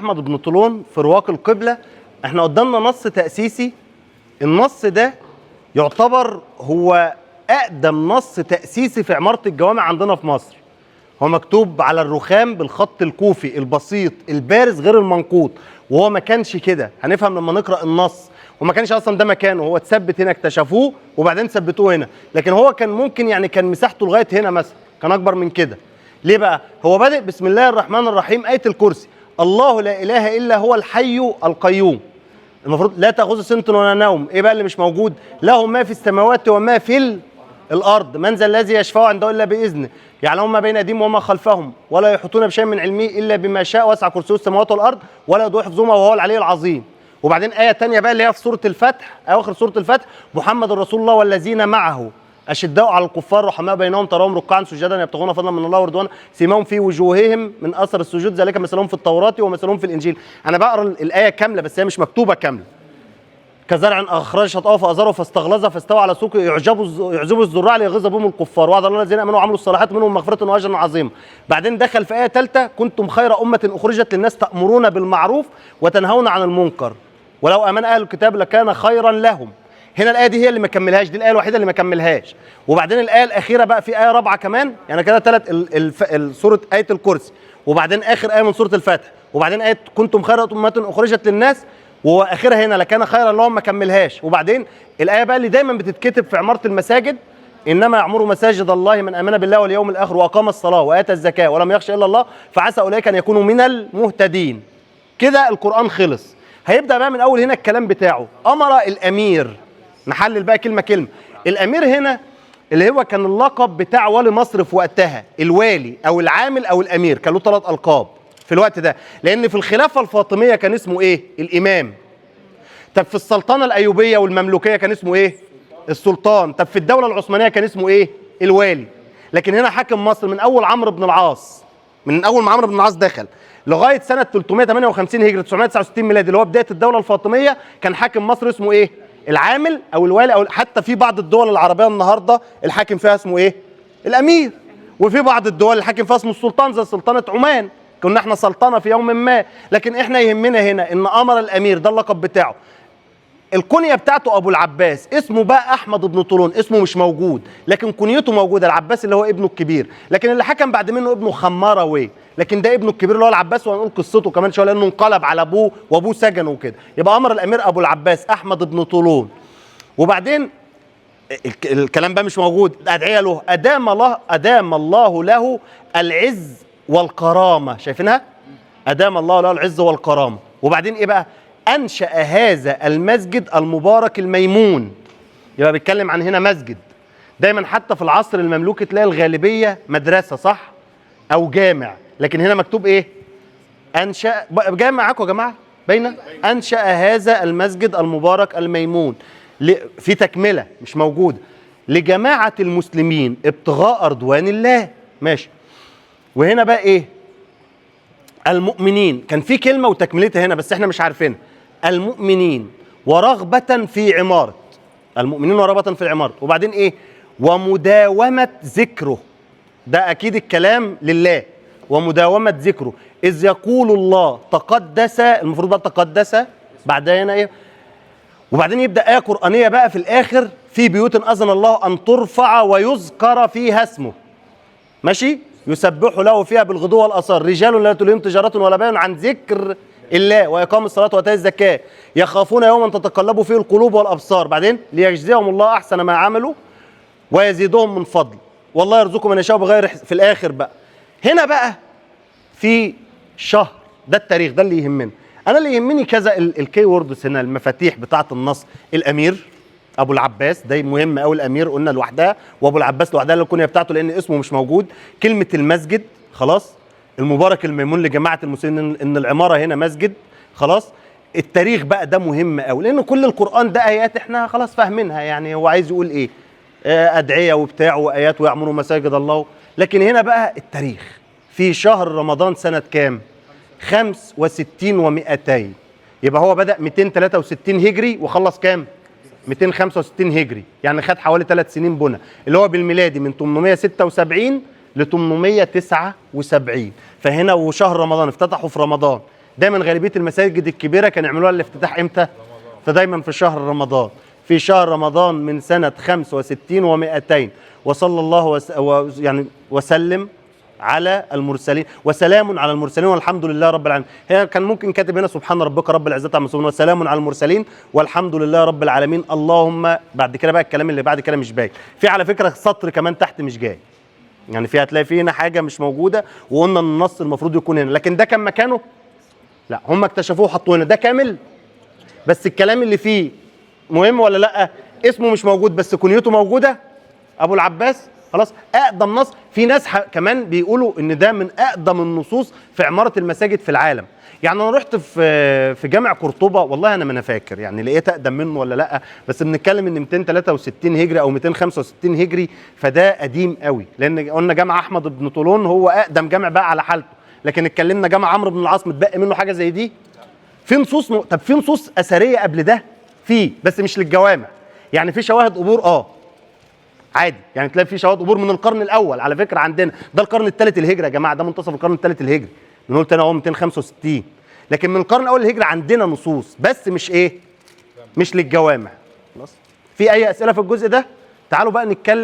أحمد بن طولون في رواق القبلة. احنا قدامنا نص تأسيسي. النص ده يعتبر هو أقدم نص تأسيسي في عمارة الجوامع عندنا في مصر. هو مكتوب على الرخام بالخط الكوفي البسيط البارز غير المنقوط، وهو ما كانش كده، هنفهم لما نقرأ النص. وما كانش اصلا ده مكانه، هو اتثبت هنا، اكتشفوه وبعدين ثبتوه هنا. لكن هو كان ممكن يعني كان مساحته لغايه هنا مثلا، كان اكبر من كده. ليه بقى؟ هو بادئ بسم الله الرحمن الرحيم، آية الكرسي: الله لا اله الا هو الحي القيوم. المفروض لا تاخذه سنة ولا نوم. ايه بقى اللي مش موجود؟ له ما في السماوات وما في الارض، من ذا الذي يشفع عنده الا باذنه، يعلم ما بين ايديهم وما خلفهم، ولا يحيطون بشيء من علمه الا بما شاء، وسع كرسيه السماوات والارض ولا يؤوده حفظهما وهو العلي العظيم. وبعدين آية تانية بقى اللي هي في سورة الفتح، أواخر سورة الفتح: محمد رسول الله والذين معه أشداء على الكفار رحماء بينهم تراهم ركعا سجدا يبتغون فضلا من الله ورضوانا سيماهم في وجوههم من أثر السجود ذلك مثلهم في التوراة ومثلهم في الإنجيل. أنا بقرا الآية كاملة بس هي مش مكتوبة كاملة. كزرع أخرج شطأه فأزره فاستغلظ فاستوى على سوقه يعجب الزراع ليغيظ بهم الكفار وعد الله الذين آمنوا وعملوا الصالحات منهم مغفرة وأجر عظيم. بعدين دخل في آية ثالثة: كنتم خير أمة أخرجت للناس تأمرون بالمعروف وتنهون عن المنكر ولو آمن أهل الكتاب لكان خيرا لهم. هنا الآية دي هي اللي ما كملهاش، دي الآية الوحيدة اللي ما كملهاش. وبعدين الآية الأخيرة بقى في آية رابعة كمان، يعني كده سورة آية الكرسي، وبعدين آخر آية من سورة الفتح، وبعدين آية كنتم خير أمة أخرجت للناس، وآخرها هنا لكان خيرا لهم ما كملهاش. وبعدين الآية بقى اللي دايما بتتكتب في عمارة المساجد: إنما يعمر مساجد الله من آمن بالله واليوم الآخر وأقام الصلاة وآتى الزكاة ولم يخش إلا الله فعسى أولئك أن يكونوا من المهتدين. كده القرآن خلص. هيبدأ بقى من أول هنا الكلام بتاعه. أمر الأمير، نحلل بقى كلمة كلمة. الأمير هنا اللي هو كان اللقب بتاع والي مصر في وقتها، الوالي أو العامل أو الأمير، كان له 3 ألقاب في الوقت ده. لأن في الخلافة الفاطمية كان اسمه إيه؟ الإمام. طب في السلطنة الأيوبية والمملوكية كان اسمه إيه؟ السلطان. طب في الدولة العثمانية كان اسمه إيه؟ الوالي. لكن هنا حاكم مصر من أول عمرو بن العاص، من أول ما عمرو بن العاص دخل لغايه سنه 358 هجري 969 ميلادي اللي هو بدايه الدوله الفاطميه، كان حاكم مصر اسمه ايه؟ العامل او الوالي، او حتى في بعض الدول العربيه النهارده الحاكم فيها اسمه ايه؟ الامير. وفي بعض الدول الحاكم فيها اسمه السلطان، زي سلطنه عمان، كنا احنا سلطنه في يوم ما. لكن احنا يهمنا هنا ان امر الامير ده اللقب بتاعه. الكنيه بتاعته ابو العباس، اسمه بقى احمد بن طولون، اسمه مش موجود لكن كنيته موجوده، العباس اللي هو ابنه الكبير. لكن اللي حكم بعد منه ابنه خماروي، لكن ده ابنه الكبير اللي هو العباس، وهنقول قصته كمان شويه لانه انقلب على ابوه وابوه سجنه وكده. يبقى امر الامير ابو العباس احمد بن طولون. وبعدين الكلام بقى مش موجود، ادعيه له: ادام الله له العز والكرامه. شايفينها؟ ادام الله له العز والكرامه. وبعدين ايه بقى؟ أنشأ هذا المسجد المبارك الميمون. يبقى بيتكلم عن هنا مسجد. دايما حتى في العصر المملوكي تلاقي الغالبية مدرسة، صح؟ أو جامع، لكن هنا مكتوب إيه؟ أنشأ. جاي معاكم يا جماعة؟ باينة؟ أنشأ هذا المسجد المبارك الميمون. في تكملة مش موجودة: لجماعة المسلمين ابتغاء رضوان الله. ماشي. وهنا بقى إيه؟ المؤمنين. كان في كلمة وتكملتها هنا بس احنا مش عارفينها. المؤمنين ورغبة في عمارة، المؤمنين ورغبة في العمارة. وبعدين ايه؟ ومداومة ذكره. ده اكيد الكلام لله. ومداومة ذكره اذ يقول الله تقدس، المفروض بقى تقدس بعدها هنا ايه؟ وبعدين يبدأ آية قرآنية بقى في الآخر: في بيوت أذن الله أن ترفع ويذكر فيها اسمه. ماشي؟ يسبح له فيها بالغدو والآصال رجال لا تلهيهم تجارة ولا بيع عن ذكر الله وإقام الصلاة وإيتاء الزكاة يخافون يوما تتقلب فيه القلوب والأبصار. بعدين ليجزيهم الله أحسن ما عملوا ويزيدهم من فضل والله يرزق من يشاء بغير في الآخر بقى. هنا بقى في شهر، ده التاريخ ده اللي يهمنا. أنا اللي يهمني كذا الكي ووردز هنا، المفاتيح بتاعة النص: الأمير ابو العباس، ده مهم قوي. الامير قلنا لوحدها، وابو العباس لوحدها الكنيه بتاعته لان اسمه مش موجود. كلمه المسجد خلاص، المبارك الميمون لجماعه المسلمين، ان العماره هنا مسجد خلاص. التاريخ بقى ده مهم قوي لان كل القران ده ايات احنا خلاص فاهمينها، يعني هو عايز يقول ايه؟ ادعيه وبتاع وايات ويعمروا مساجد الله. لكن هنا بقى التاريخ في شهر رمضان سنه كام؟ 65 و200. يبقى هو بدأ 263 هجري وخلص كام؟ 265 هجري، يعني خد حوالي 3 سنين بنى، اللي هو بالميلادي من 876 ل 879. فهنا وشهر رمضان افتتحوا في رمضان، دايما غالبيه المساجد الكبيره كانوا يعملوها الافتتاح امتى؟ فدايما في شهر رمضان. في شهر رمضان من سنه 65 و200 وصلى الله وسلم على المرسلين وسلام على المرسلين والحمد لله رب العالمين. هي كان ممكن كاتب هنا سبحان ربك رب العزه عما يصفون وسلام على المرسلين والحمد لله رب العالمين. اللهم بعد كده بقى الكلام اللي بعد كده مش باين. في على فكره سطر كمان تحت مش جاي، يعني في هتلاقي في هنا حاجه مش موجوده، وقلنا ان النص المفروض يكون هنا، لكن ده كان مكانه؟ لا، هم اكتشفوه وحطوه هنا. ده كامل بس الكلام اللي فيه مهم ولا لا؟ اسمه مش موجود بس كنيته موجوده، ابو العباس. خلاص، اقدم نص. في ناس كمان بيقولوا ان ده من اقدم النصوص في عماره المساجد في العالم. يعني انا رحت في جامع قرطبه، والله انا ما فاكر يعني لقيت اقدم منه ولا لا، بس بنتكلم ان 263 هجري او 265 هجري، فده قديم قوي. لان قلنا جامع احمد بن طولون هو اقدم جامع بقى على حالته، لكن اتكلمنا جامع عمرو بن العاص متبقي منه حاجه زي دي. في نصوص طب في نصوص اثريه قبل ده، في بس مش للجوامع. يعني في شواهد قبور عادي، يعني تلاقي في شواهد قبور من القرن الاول. على فكره عندنا ده القرن الثالث الهجري يا جماعه، ده منتصف القرن الثالث الهجري، بنقول تاني اهو 265. لكن من القرن الاول الهجري عندنا نصوص بس مش مش للجوامع. خلاص، في اي اسئله في الجزء ده؟ تعالوا بقى نتكلم